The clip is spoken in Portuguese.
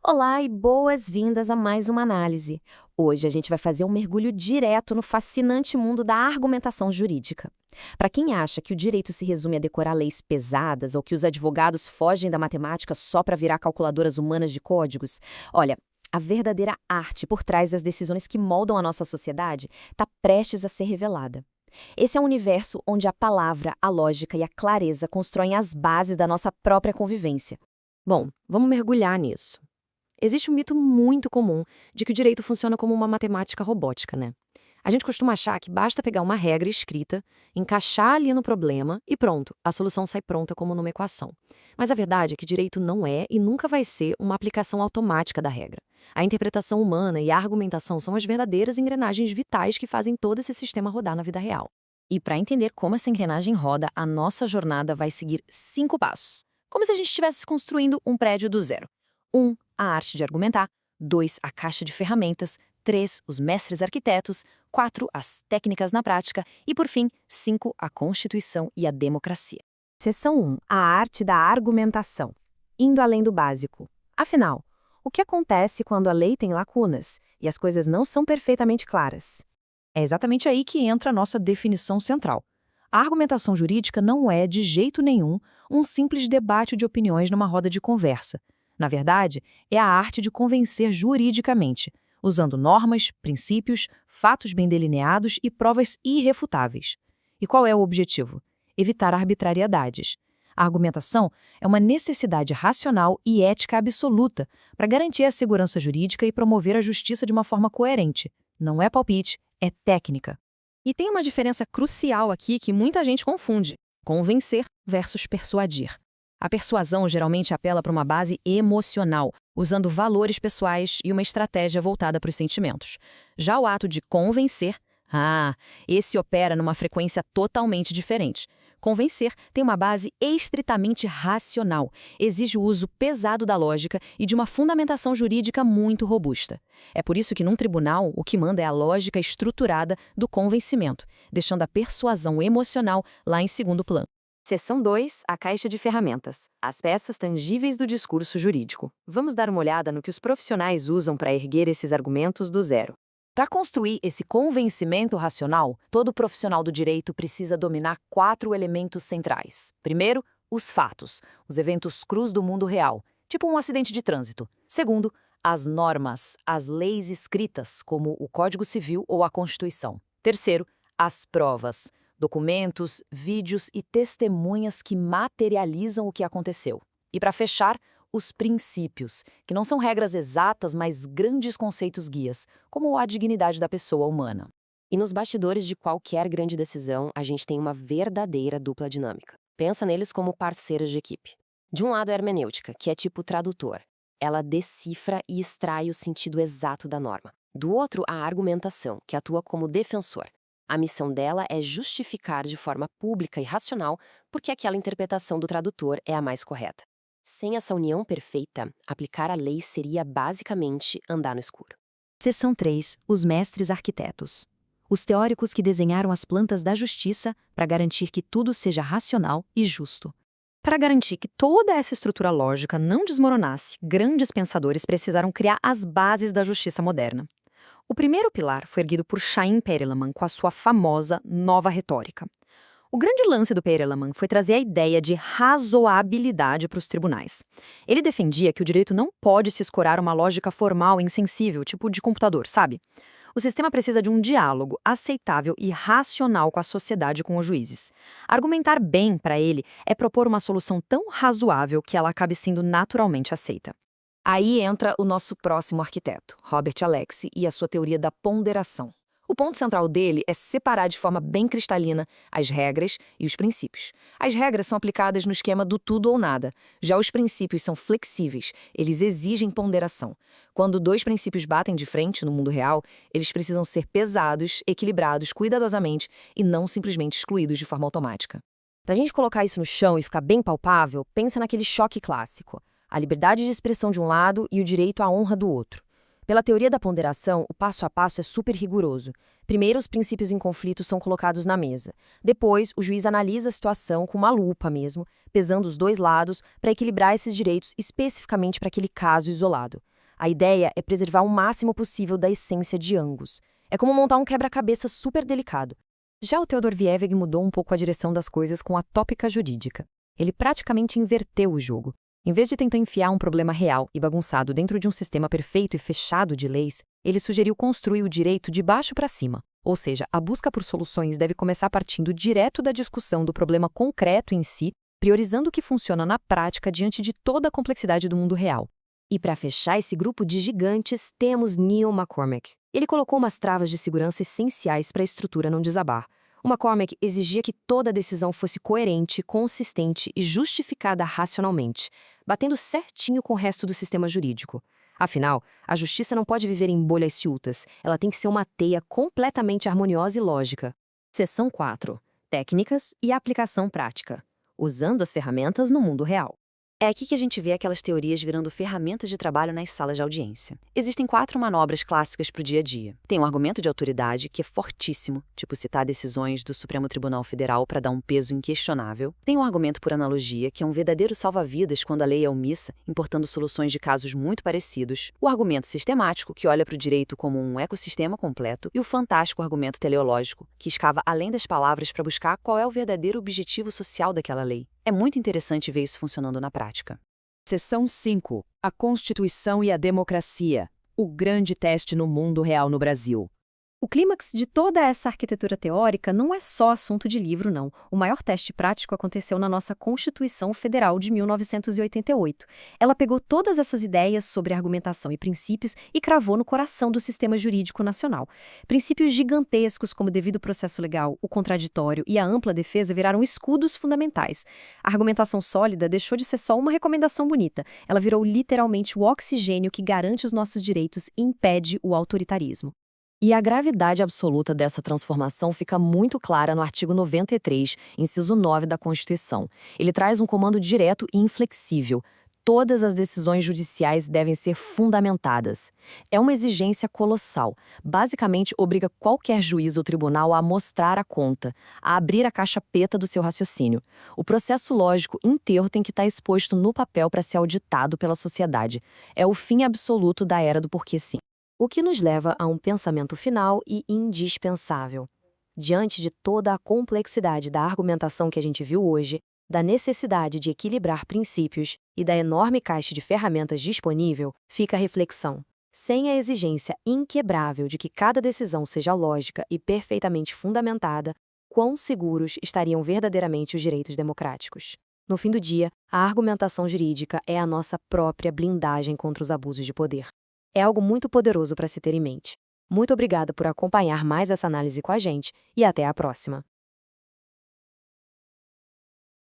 Olá e boas-vindas a mais uma análise. Hoje a gente vai fazer um mergulho direto no fascinante mundo da argumentação jurídica. Para quem acha que o direito se resume a decorar leis pesadas ou que os advogados fogem da matemática só para virar calculadoras humanas de códigos, olha, a verdadeira arte por trás das decisões que moldam a nossa sociedade está prestes a ser revelada. Esse é um universo onde a palavra, a lógica e a clareza constroem as bases da nossa própria convivência. Bom, vamos mergulhar nisso. Existe um mito muito comum de que o direito funciona como uma matemática robótica, né? A gente costuma achar que basta pegar uma regra escrita, encaixar ali no problema e pronto, a solução sai pronta como numa equação. Mas a verdade é que direito não é e nunca vai ser uma aplicação automática da regra. A interpretação humana e a argumentação são as verdadeiras engrenagens vitais que fazem todo esse sistema rodar na vida real. E para entender como essa engrenagem roda, a nossa jornada vai seguir 5 passos. Como se a gente estivesse construindo um prédio do zero. 1. A arte de argumentar. 2. A caixa de ferramentas. 3. Os mestres arquitetos. 4. As técnicas na prática. E, por fim, 5. A Constituição e a democracia. Seção 1. A arte da argumentação. Indo além do básico. Afinal, o que acontece quando a lei tem lacunas e as coisas não são perfeitamente claras? É exatamente aí que entra a nossa definição central. A argumentação jurídica não é, de jeito nenhum, um simples debate de opiniões numa roda de conversa. Na verdade, é a arte de convencer juridicamente, usando normas, princípios, fatos bem delineados e provas irrefutáveis. E qual é o objetivo? Evitar arbitrariedades. A argumentação é uma necessidade racional e ética absoluta para garantir a segurança jurídica e promover a justiça de uma forma coerente. Não é palpite, é técnica. E tem uma diferença crucial aqui que muita gente confunde: convencer versus persuadir. A persuasão geralmente apela para uma base emocional, usando valores pessoais e uma estratégia voltada para os sentimentos. Já o ato de convencer, esse opera numa frequência totalmente diferente. Convencer tem uma base estritamente racional, exige o uso pesado da lógica e de uma fundamentação jurídica muito robusta. É por isso que num tribunal o que manda é a lógica estruturada do convencimento, deixando a persuasão emocional lá em segundo plano. Seção 2. A caixa de ferramentas. As peças tangíveis do discurso jurídico. Vamos dar uma olhada no que os profissionais usam para erguer esses argumentos do zero. Para construir esse convencimento racional, todo profissional do direito precisa dominar 4 elementos centrais. Primeiro, os fatos, os eventos crus do mundo real, tipo um acidente de trânsito. Segundo, as normas, as leis escritas, como o Código Civil ou a Constituição. Terceiro, as provas, documentos, vídeos e testemunhas que materializam o que aconteceu. E para fechar, os princípios, que não são regras exatas, mas grandes conceitos guias, como a dignidade da pessoa humana. E nos bastidores de qualquer grande decisão, a gente tem uma verdadeira dupla dinâmica. Pensa neles como parceiros de equipe. De um lado a hermenêutica, que é tipo tradutor. Ela decifra e extrai o sentido exato da norma. Do outro, a argumentação, que atua como defensor. A missão dela é justificar de forma pública e racional porque aquela interpretação do tradutor é a mais correta. Sem essa união perfeita, aplicar a lei seria basicamente andar no escuro. Seção 3. Os mestres arquitetos. Os teóricos que desenharam as plantas da justiça para garantir que tudo seja racional e justo. Para garantir que toda essa estrutura lógica não desmoronasse, grandes pensadores precisaram criar as bases da justiça moderna. O primeiro pilar foi erguido por Chaim Perelman com a sua famosa Nova Retórica. O grande lance do Perelman foi trazer a ideia de razoabilidade para os tribunais. Ele defendia que o direito não pode se escorar uma lógica formal e insensível, tipo de computador, sabe? O sistema precisa de um diálogo aceitável e racional com a sociedade e com os juízes. Argumentar bem para ele é propor uma solução tão razoável que ela acabe sendo naturalmente aceita. Aí entra o nosso próximo arquiteto, Robert Alexy, e a sua teoria da ponderação. O ponto central dele é separar de forma bem cristalina as regras e os princípios. As regras são aplicadas no esquema do tudo ou nada. Já os princípios são flexíveis, eles exigem ponderação. Quando 2 princípios batem de frente no mundo real, eles precisam ser pesados, equilibrados cuidadosamente e não simplesmente excluídos de forma automática. Para a gente colocar isso no chão e ficar bem palpável, pensa naquele choque clássico. A liberdade de expressão de um lado e o direito à honra do outro. Pela teoria da ponderação, o passo a passo é super rigoroso. Primeiro, os princípios em conflito são colocados na mesa. Depois, o juiz analisa a situação com uma lupa mesmo, pesando os 2 lados para equilibrar esses direitos especificamente para aquele caso isolado. A ideia é preservar o máximo possível da essência de ambos. É como montar um quebra-cabeça super delicado. Já o Theodor Wieweg mudou um pouco a direção das coisas com a tópica jurídica. Ele praticamente inverteu o jogo. Em vez de tentar enfiar um problema real e bagunçado dentro de um sistema perfeito e fechado de leis, ele sugeriu construir o direito de baixo para cima. Ou seja, a busca por soluções deve começar partindo direto da discussão do problema concreto em si, priorizando o que funciona na prática diante de toda a complexidade do mundo real. E para fechar esse grupo de gigantes, temos Neil McCormack. Ele colocou umas travas de segurança essenciais para a estrutura não desabar. O McCormack exigia que toda decisão fosse coerente, consistente e justificada racionalmente, batendo certinho com o resto do sistema jurídico. Afinal, a justiça não pode viver em bolhas ciútas, ela tem que ser uma teia completamente harmoniosa e lógica. Seção 4. Técnicas e aplicação prática. Usando as ferramentas no mundo real. É aqui que a gente vê aquelas teorias virando ferramentas de trabalho nas salas de audiência. Existem 4 manobras clássicas para o dia a dia. Tem um argumento de autoridade, que é fortíssimo, tipo citar decisões do Supremo Tribunal Federal para dar um peso inquestionável. Tem um argumento por analogia, que é um verdadeiro salva-vidas quando a lei é omissa, importando soluções de casos muito parecidos. O argumento sistemático, que olha para o direito como um ecossistema completo. E o fantástico argumento teleológico, que escava além das palavras para buscar qual é o verdadeiro objetivo social daquela lei. É muito interessante ver isso funcionando na prática. Seção 5. A Constituição e a Democracia. O grande teste no mundo real no Brasil. O clímax de toda essa arquitetura teórica não é só assunto de livro, não. O maior teste prático aconteceu na nossa Constituição Federal de 1988. Ela pegou todas essas ideias sobre argumentação e princípios e cravou no coração do sistema jurídico nacional. Princípios gigantescos como o devido processo legal, o contraditório e a ampla defesa viraram escudos fundamentais. A argumentação sólida deixou de ser só uma recomendação bonita. Ela virou literalmente o oxigênio que garante os nossos direitos e impede o autoritarismo. E a gravidade absoluta dessa transformação fica muito clara no artigo 93, inciso 9 da Constituição. Ele traz um comando direto e inflexível. Todas as decisões judiciais devem ser fundamentadas. É uma exigência colossal. Basicamente, obriga qualquer juiz ou tribunal a mostrar a conta, a abrir a caixa preta do seu raciocínio. O processo lógico inteiro tem que estar exposto no papel para ser auditado pela sociedade. É o fim absoluto da era do porque sim. O que nos leva a um pensamento final e indispensável. Diante de toda a complexidade da argumentação que a gente viu hoje, da necessidade de equilibrar princípios e da enorme caixa de ferramentas disponível, fica a reflexão. Sem a exigência inquebrável de que cada decisão seja lógica e perfeitamente fundamentada, quão seguros estariam verdadeiramente os direitos democráticos? No fim do dia, a argumentação jurídica é a nossa própria blindagem contra os abusos de poder. É algo muito poderoso para se ter em mente. Muito obrigada por acompanhar mais essa análise com a gente e até a próxima.